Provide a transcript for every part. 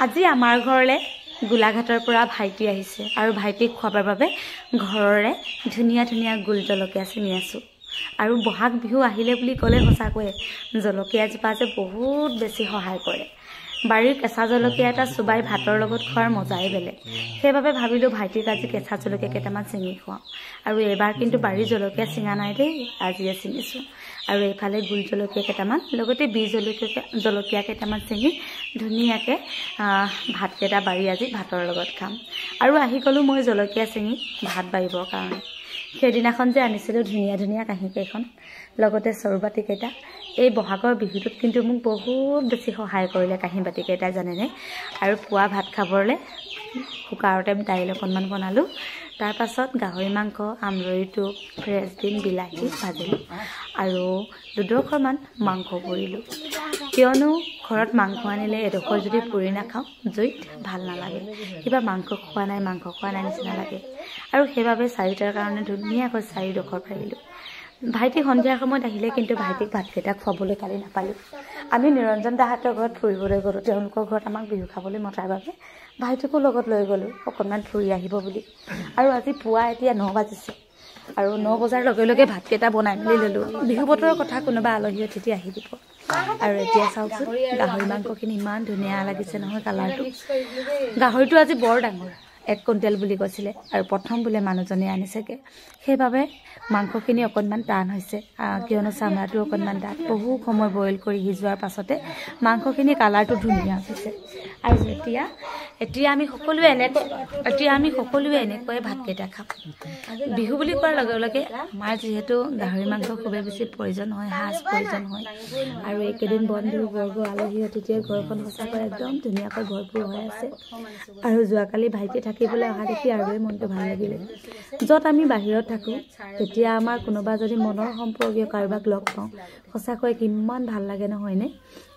আজি আমাৰ ঘৰলে গোলাঘাটৰ পৰা ভাইটি আহিছে আৰু ভাইটিক খোৱাবৰ বাবে ঘৰৰে ধুনীয়া ধুনীয়া গোল জলকীয়া চিঙি আছো। আৰু বহাগ বিহু আহিলে বুলি ক'লে সঁচাকৈয়ে জলকীয়া জোপা যে বহুত বেছি সহায় কৰে। বাৰীৰ কেঁচা জলকীয়া এটা চুবাই ভাতৰ লগত খোৱাৰ মজাই বেলেগ। সেইবাবে ভাবিলোঁ ভাইটিক আজি কেঁচা জলকীয়া কেইটামান চিঙি খুৱাওঁ। আৰু এইবাৰ কিন্তু বাৰীৰ জলকীয়া চিঙা নাই দেই, আজিয়ে চিঙিছোঁ। আৰু এইফালে গোল জলকীয়া কেইটামান লগতে বীজ জলকীয়া কেইটামান চিঙি ধুনীয়াকৈ ভাতকেইটা বাৰী আজি ভাতৰ লগত খাম। আৰু আহি গ'লোঁ মই জলকীয়া চিঙি ভাত বাঢ়িবৰ কাৰণে। সেইদিনাখন যে আনিছিলোঁ ধুনীয়া ধুনীয়া কাঁহীকেইখন লগতে চৰুবাতিকেইটা, এই বহাগৰ বিহুটোত কিন্তু মোক বহুত বেছি সহায় কৰিলে কাঁহী বাতিকেইটাই জানেনে। আৰু পুৱা ভাত খাবলৈ কুকাৰতে দাইল অকণমান বনালোঁ, তাৰপাছত গাহৰি মাংস, আমৰলি টোপ, ফ্ৰেঞ্চবিন, বিলাহী ভাজিলোঁ আৰু দুডোখৰমান মাংস পুৰিলোঁ। কিয়নো ঘৰত মাংস আনিলে এডোখৰ যদি পুৰি নাখাওঁ জুইত ভাল নালাগে, কিবা মাংস খোৱা নাই নিচিনা লাগে। আৰু সেইবাবে চাৰিটাৰ কাৰণে ধুনীয়াকৈ 4ডোখৰ পাৰিলোঁ। ভাইটি সন্ধিয়া সময়ত আহিলে, কিন্তু ভাইটিক ভাতকেইটা খুৱাবলৈ কালি নাপালোঁ। আমি নিৰঞ্জন দাহঁতৰ ঘৰত ফুৰিবলৈ গ'লোঁ। তেওঁলোকৰ ঘৰত আমাক বিহু খাবলৈ মতাৰ বাবে ভাইটিকো লগত লৈ গ'লোঁ অকণমান ফুৰি আহিব বুলি। আৰু আজি পুৱা এতিয়া 9 বাজিছে আৰু 9 বজাৰ লগে লগে ভাতকেইটা বনাই মেলি ল'লোঁ। বিহু বতৰৰ কথা, কোনোবা আলহী অতিথি আহি দিব। আৰু এতিয়া চাওকচোন গাহৰি মাংসখিনি ইমান ধুনীয়া লাগিছে নহয় কালাৰটো। গাহৰিটো আজি বৰ ডাঙৰ, 1 কুইণ্টেল বুলি কৈছিলে আৰু প্ৰথম বোলে মানুহজনে আনিছেগৈ। সেইবাবে মাংসখিনি অকণমান টান হৈছে, কিয়নো চামৰাটো অকণমান ডাঠ। বহু সময় বইল কৰি সিজোৱাৰ পাছতে মাংসখিনি কালাৰটো ধুনীয়া হৈছে। আৰু এতিয়া আমি সকলোৱে এনেকৈয়ে ভাতকেইটা খাম। বিহু বুলি কোৱাৰ লগে লগে আমাৰ যিহেতু গাহৰি মাংস খুবেই বেছি প্ৰয়োজন হয়, সাজ প্ৰয়োজন হয়। আৰু এইকেইদিন বন্ধু বৰ্গ আলহী অতিথিয়ে ঘৰখন সঁচাকৈ একদম ধুনীয়াকৈ ভৰপূৰ হৈ আছে। আৰু যোৱাকালি ভাইটি থাকিবলৈ অহা দেখি আৰুৱে মনটো ভাল লাগিলে। য'ত আমি বাহিৰত থাকোঁ, তেতিয়া আমাৰ কোনোবা যদি মনৰ সম্পৰ্কীয় কাৰোবাক লগ পাওঁ, সঁচাকৈ কিমান ভাল লাগে নহয়নে।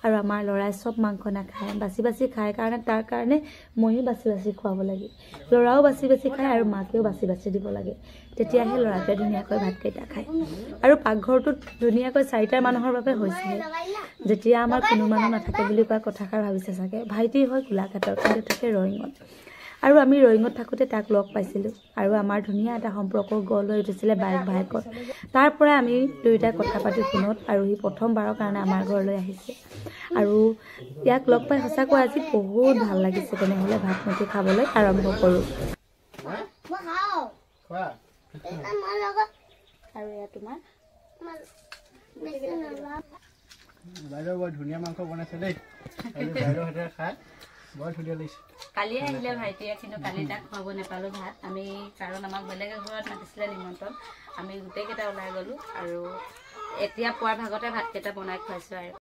আৰু আমাৰ ল'ৰাই চব মাংস নাখায়, বাছি বাছি খায় কাৰণে তাৰ কাৰণে ময়ো বাছি বাছি খুৱাব লাগে। ল'ৰাও বাছি বাছি খায় আৰু মাকেও বাছি বাছি দিব লাগে, তেতিয়াহে ল'ৰাটোৱে ধুনীয়াকৈ ভাতকেইটা খায়। আৰু পাকঘৰটোত ধুনীয়াকৈ 4টা মানুহৰ বাবে হৈছেহে। যেতিয়া আমাৰ কোনো মানুহ নাথাকে বুলি কোৱা কথাষাৰ ভাবিছে চাগে। ভাইটি হয় গোলাঘাটৰ, কিন্তু থাকে ৰয়িঙত। আৰু আমি ৰয়িঙত থাকোঁতে তাক লগ পাইছিলোঁ আৰু আমাৰ ধুনীয়া এটা সম্পৰ্ক গঢ় লৈ উঠিছিলে ভায়েকত। তাৰ পৰা আমি দুয়োটাই কথা পাতি ফোনত, আৰু সি প্ৰথমবাৰৰ কাৰণে আমাৰ ঘৰলৈ আহিছে। আৰু ইয়াক লগ পাই সঁচাকৈ আজি বহুত ভাল লাগিছে। তেনেহ'লে ভাত মুঠি খাবলৈ আৰম্ভ কৰোঁ। আৰু এয়া তোমাৰ বাইদেউ বৰ ধুনীয়া মাংস বনাইছে দেই। বাইদেউ হাতেৰে খাই বৰ ধুনীয়া লাগিছে। কালি আহিলে ভাইটিয়ে, কিন্তু কালি তাক খুৱাব নাপালোঁ ভাত আমি, কাৰণ আমাক বেলেগ ঘৰত মাতিছিলে নিমন্ত্ৰণ। আমি গোটেইকেইটা ওলাই গ'লোঁ আৰু এতিয়া পুৱাৰ ভাগতে ভাতকেইটা বনাই খুৱাইছোঁ আৰু।